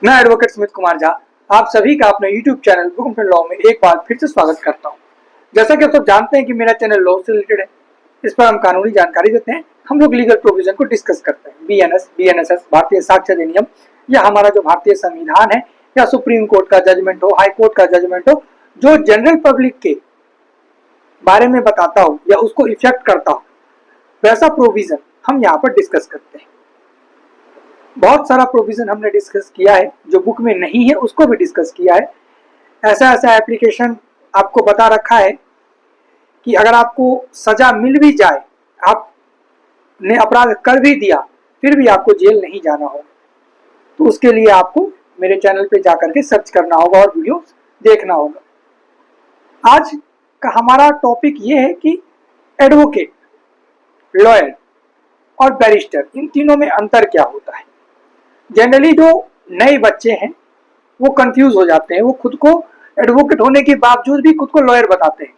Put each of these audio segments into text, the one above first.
मैं एडवोकेट सुमित कुमार झा आप सभी का अपने YouTube चैनल बुक लॉ में एक बार फिर से स्वागत करता हूं। जैसा कि आप सब जानते हैं कि मेरा चैनल लॉ से रिलेटेड है। इस पर हम कानूनी जानकारी देते हैं, हम लोग लीगल प्रोविजन को डिस्कस करते हैं। BNS, BNSS, भारतीय साक्ष्य अधिनियम या हमारा जो भारतीय संविधान है या सुप्रीम कोर्ट का जजमेंट हो, हाई कोर्ट का जजमेंट हो, जो जनरल पब्लिक के बारे में बताता हो या उसको इफेक्ट करता हो, वैसा प्रोविजन हम यहाँ पर डिस्कस करते हैं। बहुत सारा प्रोविजन हमने डिस्कस किया है, जो बुक में नहीं है उसको भी डिस्कस किया है। ऐसा एप्लीकेशन आपको बता रखा है कि अगर आपको सजा मिल भी जाए, आपने अपराध कर भी दिया, फिर भी आपको जेल नहीं जाना होगा। तो उसके लिए आपको मेरे चैनल पे जाकर के सर्च करना होगा और वीडियो देखना होगा। आज का हमारा टॉपिक ये है कि एडवोकेट, लॉयर और बैरिस्टर, इन तीनों में अंतर क्या होता है। जनरली जो नए बच्चे हैं वो कंफ्यूज हो जाते हैं, वो खुद को एडवोकेट होने के बावजूद भी खुद को लॉयर बताते हैं।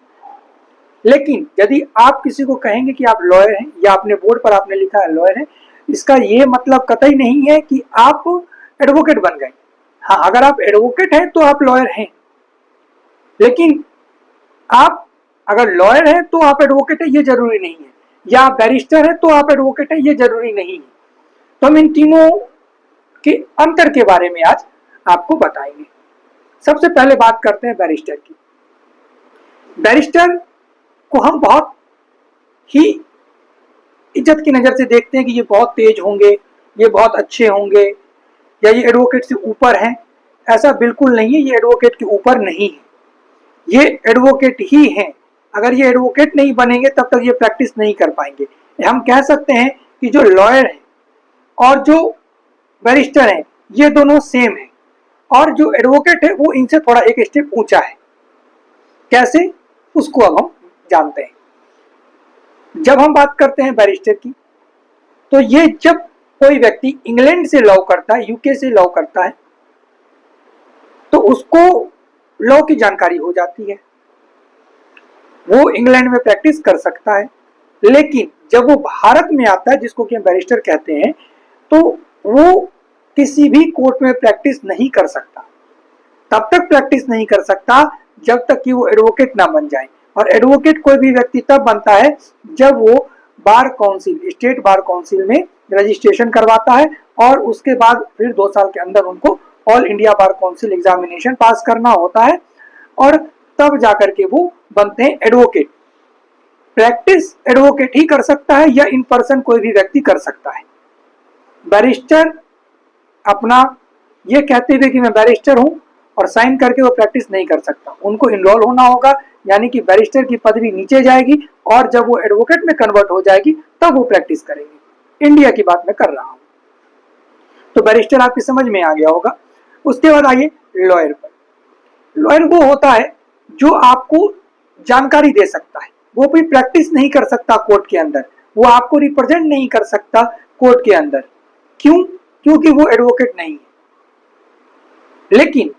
लेकिन यदि आप किसी को कहेंगे कि आप लॉयर हैं या अपने बोर्ड पर आपने लिखा है लॉयर है, इसका ये मतलब कतई नहीं है कि आप एडवोकेट बन गए। हाँ, अगर आप एडवोकेट हैं तो आप लॉयर हैं, लेकिन आप अगर लॉयर हैं तो आप एडवोकेट है ये जरूरी नहीं है, या आप बैरिस्टर है तो आप एडवोकेट है ये जरूरी नहीं है। तो हम इन तीनों के अंतर के बारे में आज आपको बताएंगे। सबसे पहले बात करते हैं बैरिस्टर की। बैरिस्टर को हम बहुत ही इज्जत की नजर से देखते हैं कि ये बहुत तेज होंगे, ये बहुत अच्छे होंगे, या ये एडवोकेट से ऊपर हैं। ऐसा बिल्कुल नहीं है, ये एडवोकेट के ऊपर नहीं है, ये एडवोकेट ही हैं। अगर ये एडवोकेट नहीं बनेंगे तब तक ये प्रैक्टिस नहीं कर पाएंगे। हम कह सकते हैं कि जो लॉयर है और जो बैरिस्टर है ये दोनों सेम है, और जो एडवोकेट है वो इनसे थोड़ा एक स्टेप ऊंचा है। कैसे, उसको अब हम जानते हैं। जब हम बात करते हैं बैरिस्टर की, तो ये जब कोई व्यक्ति इंग्लैंड से लॉ करता है, यूके से लॉ करता है, तो उसको लॉ की जानकारी हो जाती है, वो इंग्लैंड में प्रैक्टिस कर सकता है। लेकिन जब वो भारत में आता है, जिसको कि हम बैरिस्टर कहते हैं, तो वो किसी भी कोर्ट में प्रैक्टिस नहीं कर सकता। तब तक प्रैक्टिस नहीं कर सकता जब तक कि वो एडवोकेट ना बन जाए। और एडवोकेट कोई भी व्यक्ति तब बनता है जब वो bar council, state bar council में रजिस्ट्रेशन करवाता है, और उसके बाद फिर 2 साल के अंदर उनको all India bar council examination पास करना होता है, और तब जाकर के वो बनते हैं एडवोकेट। प्रैक्टिस एडवोकेट ही कर सकता है या इन पर्सन कोई भी व्यक्ति कर सकता है। बैरिस्टर अपना ये कहते हुए कि मैं बैरिस्टर हूं और साइन करके वो प्रैक्टिस नहीं कर सकता। उनको इनरोल होना होगा, यानी कि बैरिस्टर की पदवी नीचे जाएगी, और जब वो एडवोकेट में कन्वर्ट हो जाएगी तब वो प्रैक्टिस करेंगे। इंडिया की बात मैं कर रहा हूं। तो बैरिस्टर आपकी समझ में आ गया होगा। उसके बाद आइए लॉयर पर। लॉयर वो होता है जो आपको जानकारी दे सकता है, वो कोई प्रैक्टिस नहीं कर सकता कोर्ट के अंदर, वो आपको रिप्रेजेंट नहीं कर सकता कोर्ट के अंदर। क्यों? क्योंकि वो एडवोकेट नहीं है, लेकिन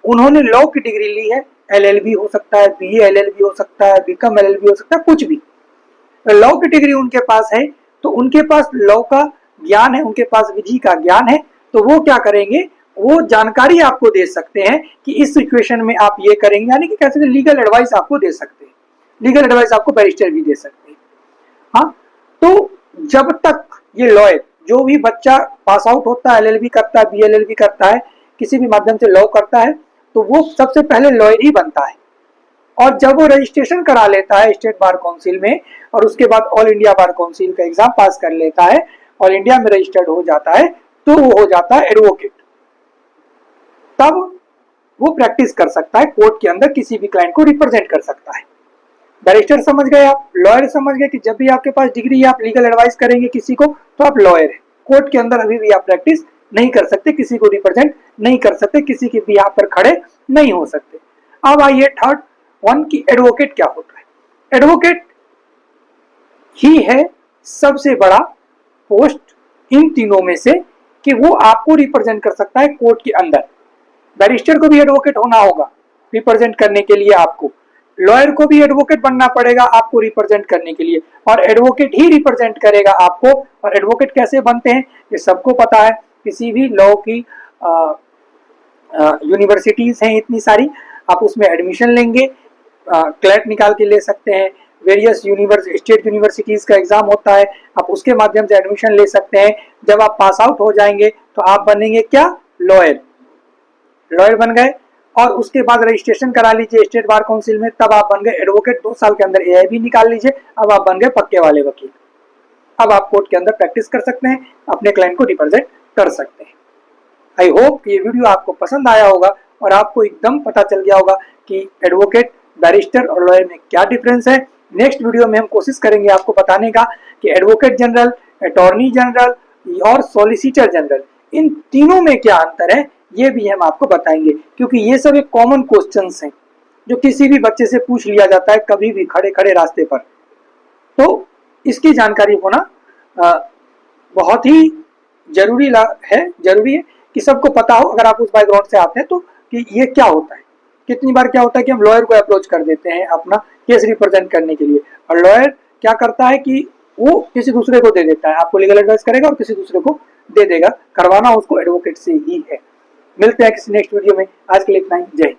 उन्होंने लॉ की डिग्री ली है। LLB हो सकता है, BA LLB हो सकता है, BCom LLB हो सकता है, कुछ भी। लॉ की डिग्री उनके पास है, तो उनके पास लॉ का ज्ञान है, उनके पास विधि का ज्ञान है। तो वो क्या करेंगे, वो जानकारी आपको दे सकते हैं कि इस सिचुएशन में आप ये करेंगे, यानी कि कैसे लीगल एडवाइस आपको दे सकते हैं। लीगल एडवाइस आपको बैरिस्टर भी दे सकते हैं। हाँ, तो जब तक ये लॉयर, जो भी बच्चा पास आउट होता है, LLB करता है, BA LLB करता है, किसी भी माध्यम से लॉ करता है, तो वो सबसे पहले लॉयर ही बनता है। और जब वो रजिस्ट्रेशन करा लेता है स्टेट बार काउंसिल में, और उसके बाद ऑल इंडिया बार काउंसिल का एग्जाम पास कर लेता है, ऑल इंडिया में रजिस्टर्ड हो जाता है, तो वो हो जाता है एडवोकेट। तब वो प्रैक्टिस कर सकता है कोर्ट के अंदर, किसी भी क्लाइंट को रिप्रेजेंट कर सकता है। बैरिस्टर समझ गए आप, लॉयर समझ गए कि जब भी आपके पास डिग्री है, आप लीगल एडवाइस करेंगे किसी को, तो आप लॉयर हैं। कोर्ट के अंदर अभी भी आप प्रैक्टिस नहीं कर सकते, किसी को रिप्रेजेंट नहीं कर सकते, किसी के भी यहाँ पर खड़े नहीं हो सकते। अब आइए थर्ड वन की एडवोकेट क्या होता है। एडवोकेट ही है सबसे बड़ा पोस्ट इन तीनों में से, कि वो आपको रिप्रेजेंट कर सकता है कोर्ट के अंदर। बैरिस्टर को भी एडवोकेट होना होगा रिप्रेजेंट करने के लिए आपको, लॉयर को भी एडवोकेट बनना पड़ेगा आपको रिप्रेजेंट करने के लिए, और एडवोकेट ही रिप्रेजेंट करेगा आपको। और एडवोकेट कैसे बनते हैं ये सबको पता है। किसी भी लॉ की यूनिवर्सिटीज हैं इतनी सारी, आप उसमें एडमिशन लेंगे, क्लैट निकाल के ले सकते हैं। वेरियस स्टेट यूनिवर्सिटीज का एग्जाम होता है, आप उसके माध्यम से एडमिशन ले सकते हैं। जब आप पास आउट हो जाएंगे तो आप बनेंगे क्या, लॉयर। लॉयर बन गए और उसके बाद रजिस्ट्रेशन करा लीजिए स्टेट बार काउंसिल में, तब आप बन गए एडवोकेट। 2 साल के अंदर एआईबी निकाल लीजिए, अब आप बन गए पक्के वाले वकील। अब आप कोर्ट के अंदर प्रैक्टिस कर सकते हैं, अपने क्लाइंट को रिप्रेजेंट कर सकते हैं। आई होप ये वीडियो आपको पसंद आया होगा और आपको एकदम पता चल गया होगा कि एडवोकेट, बैरिस्टर और लॉयर में क्या डिफरेंस है। नेक्स्ट वीडियो में हम कोशिश करेंगे आपको बताने का कि एडवोकेट जनरल, अटॉर्नी जनरल और सॉलिसिटर जनरल, इन तीनों में क्या अंतर है, ये भी हम आपको बताएंगे, क्योंकि ये सब एक कॉमन क्वेश्चंस हैं जो किसी भी बच्चे से पूछ लिया जाता है कभी भी खड़े खड़े रास्ते पर। तो इसकी जानकारी होना बहुत ही जरूरी है कि सबको पता हो, अगर आप उस बैकग्राउंड से आते हैं तो, कि ये क्या होता है। कितनी बार क्या होता है कि हम लॉयर को अप्रोच कर देते हैं अपना केस रिप्रेजेंट करने के लिए, और लॉयर क्या करता है कि वो किसी दूसरे को दे देता है, आपको लीगल एडवाइस करेगा और किसी दूसरे को दे देगा। करवाना उसको एडवोकेट से ही है। मिलते हैं किसी नेक्स्ट वीडियो में, आज के लिए इतना ही। जय हिंद।